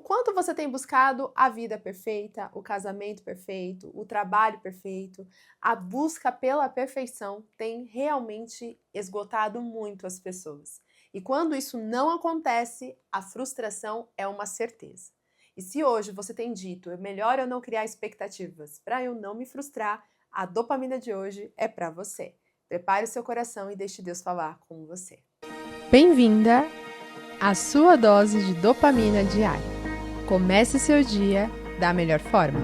quanto você tem buscado a vida perfeita, o casamento perfeito, o trabalho perfeito, a busca pela perfeição tem realmente esgotado muito as pessoas. E quando isso não acontece, a frustração é uma certeza. E se hoje você tem dito, é melhor eu não criar expectativas para eu não me frustrar, a dopamina de hoje é para você. Prepare o seu coração e deixe Deus falar com você. Bem-vinda à sua dose de dopamina diária. Comece seu dia da melhor forma.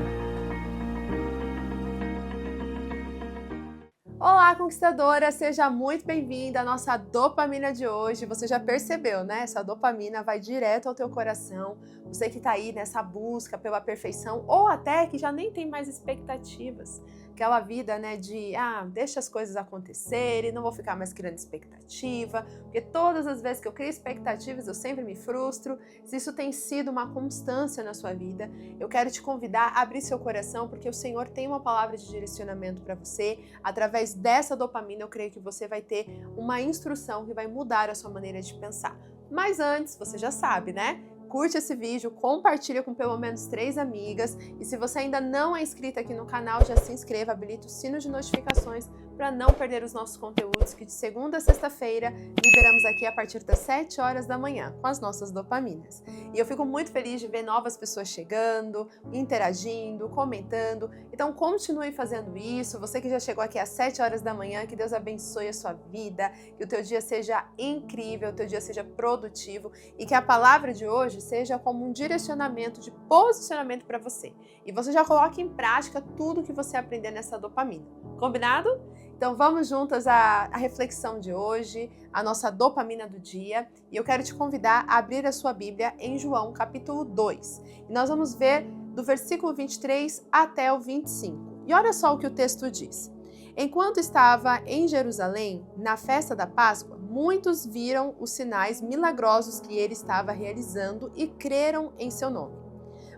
Olá, conquistadora! Seja muito bem-vinda à nossa dopamina de hoje. Você já percebeu, né? Essa dopamina vai direto ao teu coração. Você que tá aí nessa busca pela perfeição ou até que já nem tem mais expectativas. Aquela vida, né, de deixa as coisas acontecerem, não vou ficar mais criando expectativa, porque todas as vezes que eu crio expectativas eu sempre me frustro. Se isso tem sido uma constância na sua vida, eu quero te convidar a abrir seu coração, porque o Senhor tem uma palavra de direcionamento para você. Através dessa dopamina, eu creio que você vai ter uma instrução que vai mudar a sua maneira de pensar. Mas antes, você já sabe, né? Curte esse vídeo, compartilha com pelo menos 3 amigas e se você ainda não é inscrito aqui no canal, já se inscreva, habilita o sino de notificações para não perder os nossos conteúdos que de segunda a sexta-feira liberamos aqui a partir das 7 horas da manhã com as nossas dopaminas. E eu fico muito feliz de ver novas pessoas chegando, interagindo, comentando. Então continue fazendo isso. Você que já chegou aqui às 7 horas da manhã, que Deus abençoe a sua vida, que o teu dia seja incrível, o teu dia seja produtivo e que a palavra de hoje seja como um direcionamento de posicionamento para você. E você já coloque em prática tudo que você aprender nessa dopamina. Combinado? Então vamos juntas à reflexão de hoje, a nossa dopamina do dia. E eu quero te convidar a abrir a sua Bíblia em João capítulo 2. E nós vamos ver do versículo 23 até o 25. E olha só o que o texto diz. Enquanto estava em Jerusalém, na festa da Páscoa, muitos viram os sinais milagrosos que ele estava realizando e creram em seu nome.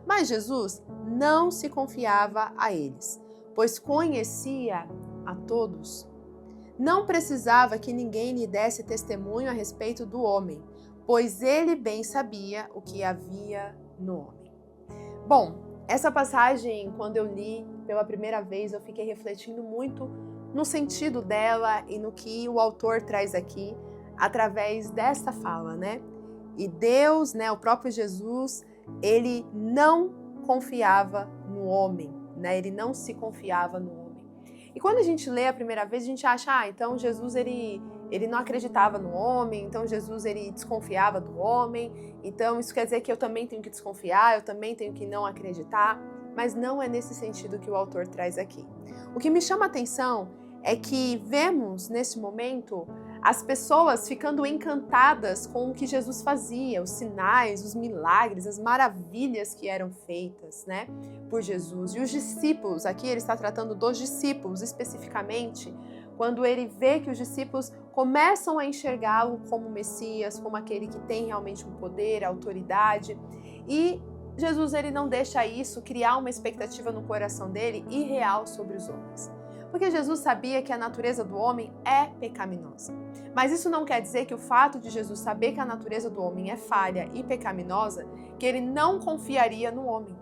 Mas Jesus não se confiava a eles, pois conhecia a todos. Não precisava que ninguém lhe desse testemunho a respeito do homem, pois ele bem sabia o que havia no homem. Bom, essa passagem, quando eu li pela primeira vez, eu fiquei refletindo muito no sentido dela e no que o autor traz aqui através desta fala, né? E Deus, né, o próprio Jesus, ele não confiava no homem, né? Ele não se confiava no homem. E quando a gente lê a primeira vez, a gente acha, então Jesus ele não acreditava no homem, então Jesus ele desconfiava do homem, então isso quer dizer que eu também tenho que desconfiar, eu também tenho que não acreditar, mas não é nesse sentido que o autor traz aqui. O que me chama a atenção é que vemos nesse momento as pessoas ficando encantadas com o que Jesus fazia, os sinais, os milagres, as maravilhas que eram feitas, né, por Jesus. E os discípulos, aqui ele está tratando dos discípulos especificamente, quando ele vê que os discípulos começam a enxergá-lo como Messias, como aquele que tem realmente um poder, autoridade. E Jesus ele não deixa isso criar uma expectativa no coração dele irreal sobre os homens. Porque Jesus sabia que a natureza do homem é pecaminosa. Mas isso não quer dizer que o fato de Jesus saber que a natureza do homem é falha e pecaminosa, que ele não confiaria no homem.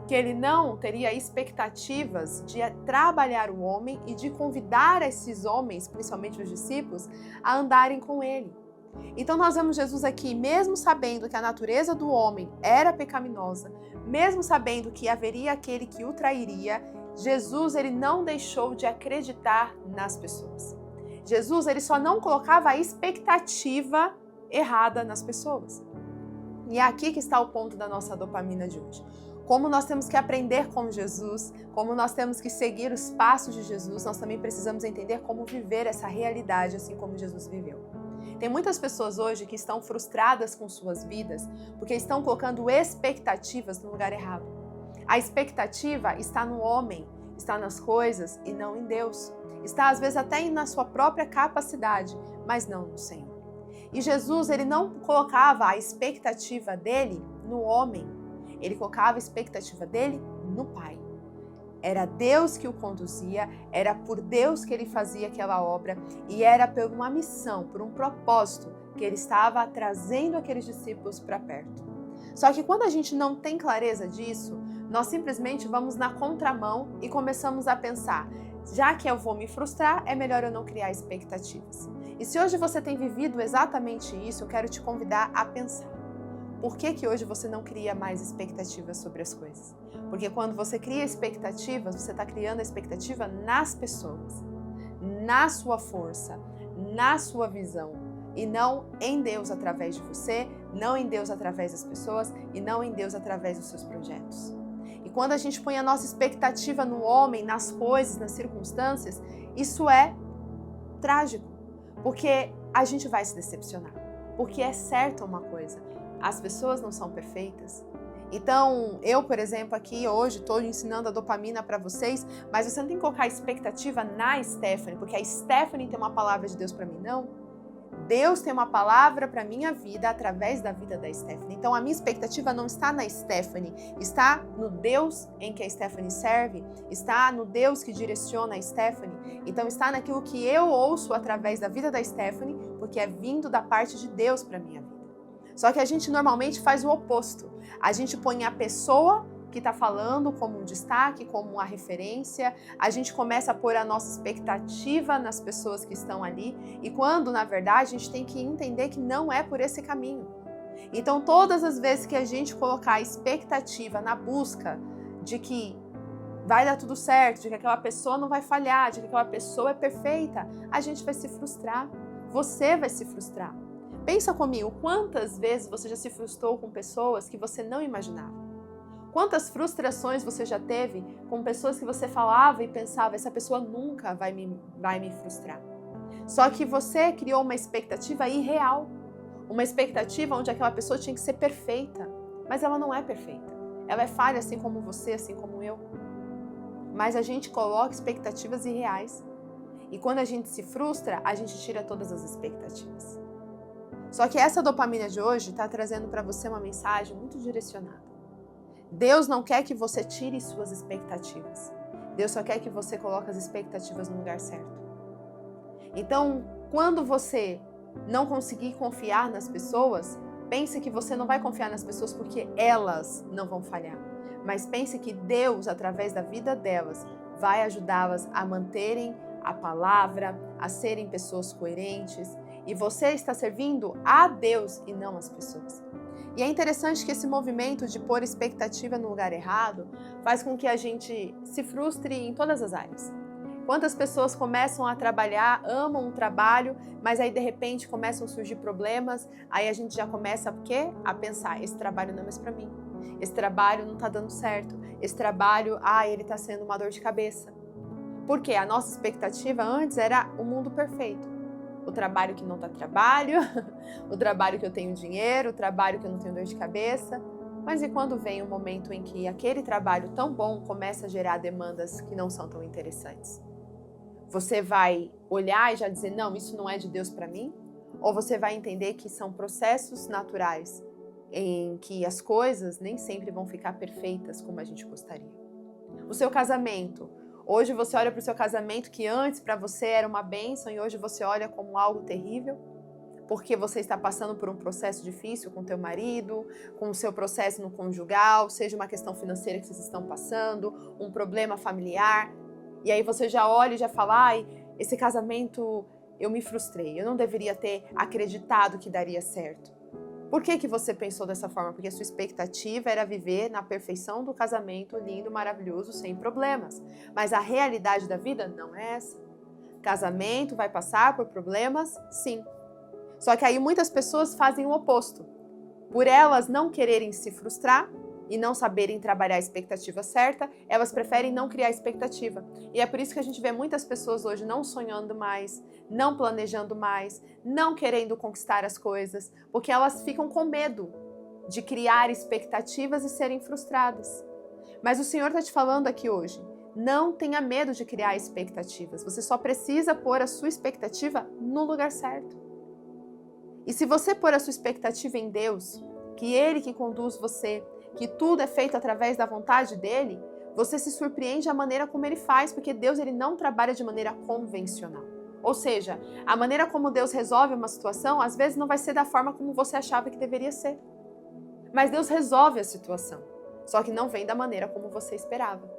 Que ele não teria expectativas de trabalhar o homem e de convidar esses homens, principalmente os discípulos, a andarem com ele. Então nós vemos Jesus aqui, mesmo sabendo que a natureza do homem era pecaminosa, mesmo sabendo que haveria aquele que o trairia, Jesus ele não deixou de acreditar nas pessoas. Jesus ele só não colocava a expectativa errada nas pessoas. E é aqui que está o ponto da nossa dopamina de hoje. Como nós temos que aprender com Jesus, como nós temos que seguir os passos de Jesus, nós também precisamos entender como viver essa realidade assim como Jesus viveu. Tem muitas pessoas hoje que estão frustradas com suas vidas porque estão colocando expectativas no lugar errado. A expectativa está no homem, está nas coisas e não em Deus. Está às vezes até na sua própria capacidade, mas não no Senhor. E Jesus, ele não colocava a expectativa dele no homem, ele colocava a expectativa dele no Pai. Era Deus que o conduzia, era por Deus que ele fazia aquela obra e era por uma missão, por um propósito que ele estava trazendo aqueles discípulos para perto. Só que quando a gente não tem clareza disso, nós simplesmente vamos na contramão e começamos a pensar, já que eu vou me frustrar, é melhor eu não criar expectativas. E se hoje você tem vivido exatamente isso, eu quero te convidar a pensar. Por que hoje você não cria mais expectativas sobre as coisas? Porque quando você cria expectativas, você está criando a expectativa nas pessoas, na sua força, na sua visão, e não em Deus através de você, não em Deus através das pessoas e não em Deus através dos seus projetos. E quando a gente põe a nossa expectativa no homem, nas coisas, nas circunstâncias, isso é trágico, porque a gente vai se decepcionar. Porque é certo uma coisa, as pessoas não são perfeitas. Então, eu, por exemplo, aqui hoje estou ensinando a dopamina para vocês, mas você não tem que colocar expectativa na Stephanie, porque a Stephanie tem uma palavra de Deus para mim, não. Deus tem uma palavra para minha vida através da vida da Stephanie. Então, a minha expectativa não está na Stephanie, está no Deus em que a Stephanie serve, está no Deus que direciona a Stephanie. Então, está naquilo que eu ouço através da vida da Stephanie, porque é vindo da parte de Deus para minha vida. Só que a gente normalmente faz o oposto. A gente põe a pessoa que está falando como um destaque, como uma referência, a gente começa a pôr a nossa expectativa nas pessoas que estão ali, e quando, na verdade, a gente tem que entender que não é por esse caminho. Então, todas as vezes que a gente colocar a expectativa na busca de que vai dar tudo certo, de que aquela pessoa não vai falhar, de que aquela pessoa é perfeita, a gente vai se frustrar. Você vai se frustrar. Pensa comigo, quantas vezes você já se frustrou com pessoas que você não imaginava? Quantas frustrações você já teve com pessoas que você falava e pensava, essa pessoa nunca vai me frustrar. Só que você criou uma expectativa irreal. Uma expectativa onde aquela pessoa tinha que ser perfeita. Mas ela não é perfeita. Ela é falha assim como você, assim como eu. Mas a gente coloca expectativas irreais. E quando a gente se frustra, a gente tira todas as expectativas. Só que essa dopamina de hoje está trazendo para você uma mensagem muito direcionada. Deus não quer que você tire suas expectativas. Deus só quer que você coloque as expectativas no lugar certo. Então, quando você não conseguir confiar nas pessoas, pense que você não vai confiar nas pessoas porque elas não vão falhar. Mas pense que Deus, através da vida delas, vai ajudá-las a manterem a palavra, a serem pessoas coerentes. E você está servindo a Deus e não as pessoas. E é interessante que esse movimento de pôr expectativa no lugar errado faz com que a gente se frustre em todas as áreas. Quantas pessoas começam a trabalhar, amam o trabalho, mas aí de repente começam a surgir problemas, aí a gente já começa a pensar, esse trabalho não é mais para mim, esse trabalho não está dando certo, esse trabalho, ele está sendo uma dor de cabeça. Porque a nossa expectativa antes era o mundo perfeito. O trabalho que não dá trabalho, o trabalho que eu tenho dinheiro, o trabalho que eu não tenho dor de cabeça. Mas e quando vem um momento em que aquele trabalho tão bom começa a gerar demandas que não são tão interessantes? Você vai olhar e já dizer, não, isso não é de Deus para mim? Ou você vai entender que são processos naturais em que as coisas nem sempre vão ficar perfeitas como a gente gostaria? O seu casamento. Hoje você olha para o seu casamento que antes para você era uma bênção e hoje você olha como algo terrível, porque você está passando por um processo difícil com o teu marido, com o seu processo no conjugal, seja uma questão financeira que vocês estão passando, um problema familiar, e aí você já olha e já fala, esse casamento eu me frustrei, eu não deveria ter acreditado que daria certo. Por que você pensou dessa forma? Porque a sua expectativa era viver na perfeição do casamento, lindo, maravilhoso, sem problemas. Mas a realidade da vida não é essa. Casamento vai passar por problemas? Sim. Só que aí muitas pessoas fazem o oposto. Por elas não quererem se frustrar e não saberem trabalhar a expectativa certa, elas preferem não criar expectativa. E é por isso que a gente vê muitas pessoas hoje não sonhando mais, não planejando mais, não querendo conquistar as coisas, porque elas ficam com medo de criar expectativas e serem frustradas. Mas o Senhor está te falando aqui hoje, não tenha medo de criar expectativas, você só precisa pôr a sua expectativa no lugar certo. E se você pôr a sua expectativa em Deus, que Ele que conduz você, que tudo é feito através da vontade dEle, você se surpreende a maneira como Ele faz, porque Deus ele não trabalha de maneira convencional. Ou seja, a maneira como Deus resolve uma situação, às vezes não vai ser da forma como você achava que deveria ser. Mas Deus resolve a situação. Só que não vem da maneira como você esperava.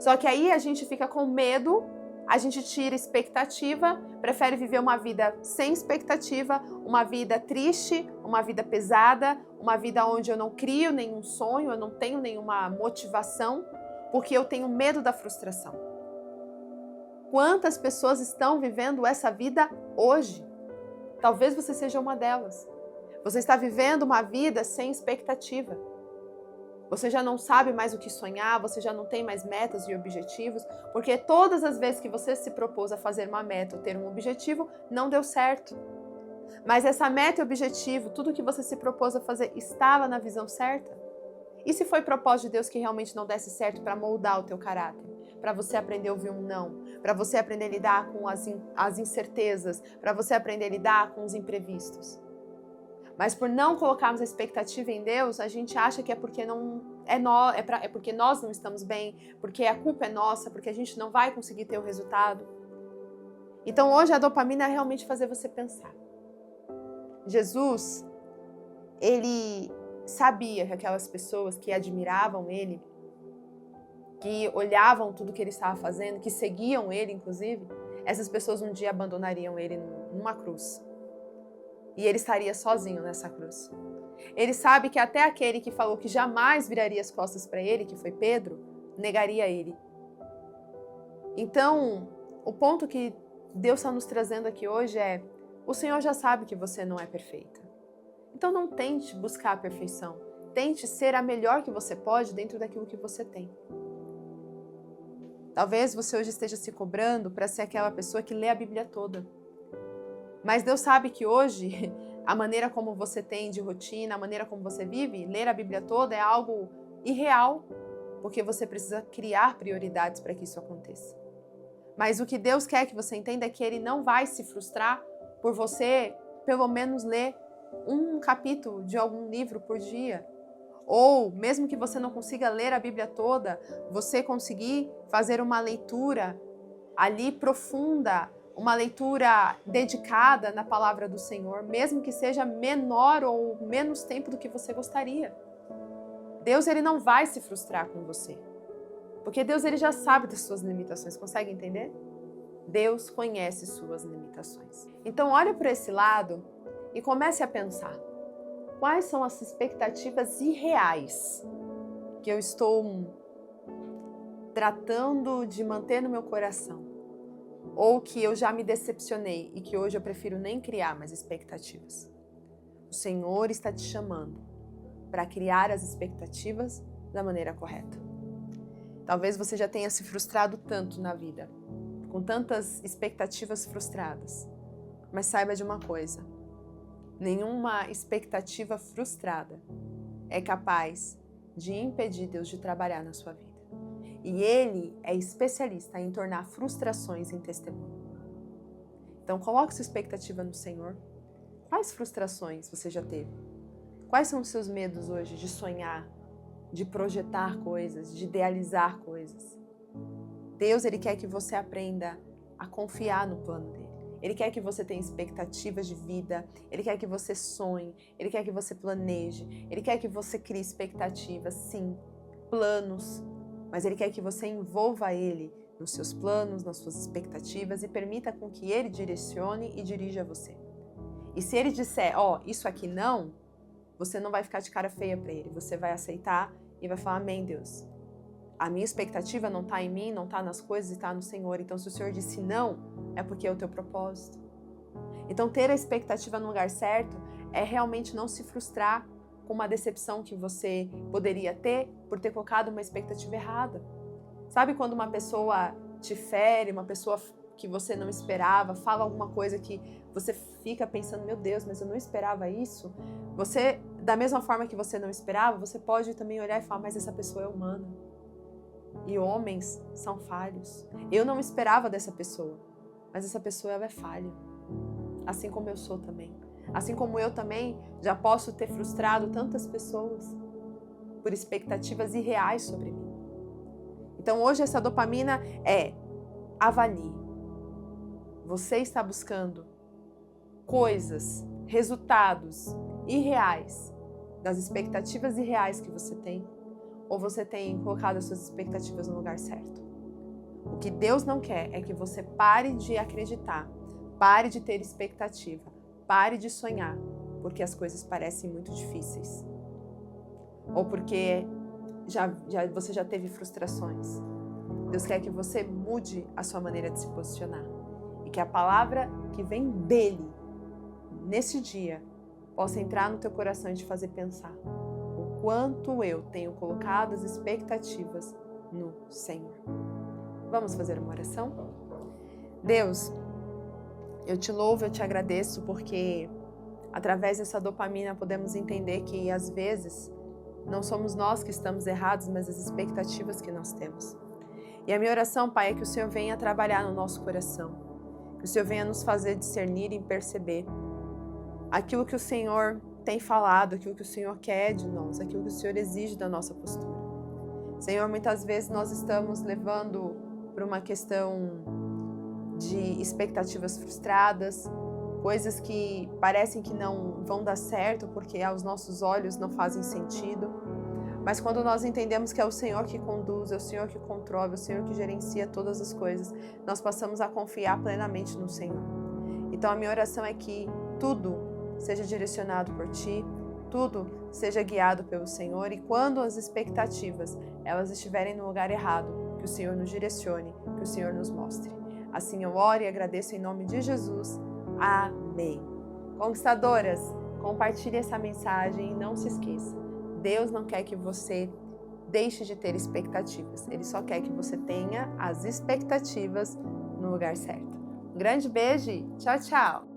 Só que aí a gente fica com medo, a gente tira expectativa, prefere viver uma vida sem expectativa, uma vida triste, uma vida pesada, uma vida onde eu não crio nenhum sonho, eu não tenho nenhuma motivação, porque eu tenho medo da frustração. Quantas pessoas estão vivendo essa vida hoje? Talvez você seja uma delas. Você está vivendo uma vida sem expectativa. Você já não sabe mais o que sonhar, você já não tem mais metas e objetivos, porque todas as vezes que você se propôs a fazer uma meta ou ter um objetivo, não deu certo. Mas essa meta e objetivo, tudo que você se propôs a fazer, estava na visão certa? E se foi propósito de Deus que realmente não desse certo para moldar o teu caráter? Para você aprender a ouvir um não, para você aprender a lidar com as incertezas, para você aprender a lidar com os imprevistos. Mas por não colocarmos a expectativa em Deus, a gente acha que é porque porque nós não estamos bem, porque a culpa é nossa, porque a gente não vai conseguir ter o resultado. Então hoje a dopamina é realmente fazer você pensar. Jesus, ele sabia que aquelas pessoas que admiravam ele, que olhavam tudo que ele estava fazendo, que seguiam ele inclusive, essas pessoas um dia abandonariam ele numa cruz. E ele estaria sozinho nessa cruz. Ele sabe que até aquele que falou que jamais viraria as costas para ele, que foi Pedro, negaria ele. Então, o ponto que Deus está nos trazendo aqui hoje é: o Senhor já sabe que você não é perfeita. Então não tente buscar a perfeição. Tente ser a melhor que você pode dentro daquilo que você tem. Talvez você hoje esteja se cobrando para ser aquela pessoa que lê a Bíblia toda. Mas Deus sabe que hoje, a maneira como você tem de rotina, a maneira como você vive, ler a Bíblia toda é algo irreal, porque você precisa criar prioridades para que isso aconteça. Mas o que Deus quer que você entenda é que Ele não vai se frustrar por você, pelo menos, ler um capítulo de algum livro por dia. Ou, mesmo que você não consiga ler a Bíblia toda, você conseguir fazer uma leitura ali profunda, uma leitura dedicada na palavra do Senhor, mesmo que seja menor ou menos tempo do que você gostaria. Deus, ele não vai se frustrar com você, porque Deus, ele já sabe das suas limitações, consegue entender? Deus conhece suas limitações. Então, olha para esse lado e comece a pensar: quais são as expectativas irreais que eu estou tratando de manter no meu coração? Ou que eu já me decepcionei e que hoje eu prefiro nem criar mais expectativas? O Senhor está te chamando para criar as expectativas da maneira correta. Talvez você já tenha se frustrado tanto na vida, com tantas expectativas frustradas. Mas saiba de uma coisa: nenhuma expectativa frustrada é capaz de impedir Deus de trabalhar na sua vida. E Ele é especialista em tornar frustrações em testemunho. Então coloque sua expectativa no Senhor. Quais frustrações você já teve? Quais são os seus medos hoje de sonhar, de projetar coisas, de idealizar coisas? Deus, ele quer que você aprenda a confiar no plano dele. Ele quer que você tenha expectativas de vida, ele quer que você sonhe, ele quer que você planeje, ele quer que você crie expectativas, sim, planos, mas ele quer que você envolva ele nos seus planos, nas suas expectativas e permita com que ele direcione e dirija você. E se ele disser, isso aqui não, você não vai ficar de cara feia para ele, você vai aceitar e vai falar: amém, Deus. A minha expectativa não está em mim, não está nas coisas, está no Senhor. Então, se o Senhor disse não, é porque é o teu propósito. Então, ter a expectativa no lugar certo é realmente não se frustrar com uma decepção que você poderia ter por ter colocado uma expectativa errada. Sabe quando uma pessoa te fere, uma pessoa que você não esperava, fala alguma coisa que você fica pensando: meu Deus, mas eu não esperava isso? Você, da mesma forma que você não esperava, você pode também olhar e falar: mas essa pessoa é humana. E homens são falhos. Eu não esperava dessa pessoa, mas essa pessoa, ela é falha. Assim como eu sou também. Assim como eu também já posso ter frustrado tantas pessoas por expectativas irreais sobre mim. Então hoje essa dopamina é: avalie. Você está buscando coisas, resultados irreais das expectativas irreais que você tem, ou você tem colocado as suas expectativas no lugar certo? O que Deus não quer é que você pare de acreditar, pare de ter expectativa, pare de sonhar, porque as coisas parecem muito difíceis. Ou porque você já teve frustrações. Deus quer que você mude a sua maneira de se posicionar. E que a palavra que vem dele, nesse dia, possa entrar no teu coração e te fazer pensar o quanto eu tenho colocado as expectativas no Senhor. Vamos fazer uma oração? Deus, eu te louvo, eu te agradeço porque através dessa dopamina podemos entender que às vezes não somos nós que estamos errados, mas as expectativas que nós temos. E a minha oração, Pai, é que o Senhor venha trabalhar no nosso coração, que o Senhor venha nos fazer discernir e perceber aquilo que o Senhor tem falado, aquilo que o Senhor quer de nós, aquilo que o Senhor exige da nossa postura. Senhor, muitas vezes nós estamos levando para uma questão de expectativas frustradas, coisas que parecem que não vão dar certo porque aos nossos olhos não fazem sentido. Mas quando nós entendemos que é o Senhor que conduz, é o Senhor que controla, é o Senhor que gerencia todas as coisas, nós passamos a confiar plenamente no Senhor. Então a minha oração é que tudo seja direcionado por Ti, tudo seja guiado pelo Senhor, e quando as expectativas elas estiverem no lugar errado, que o Senhor nos direcione, que o Senhor nos mostre. Assim eu oro e agradeço em nome de Jesus. Amém. Conquistadoras, compartilhe essa mensagem e não se esqueça. Deus não quer que você deixe de ter expectativas. Ele só quer que você tenha as expectativas no lugar certo. Um grande beijo. Tchau, tchau.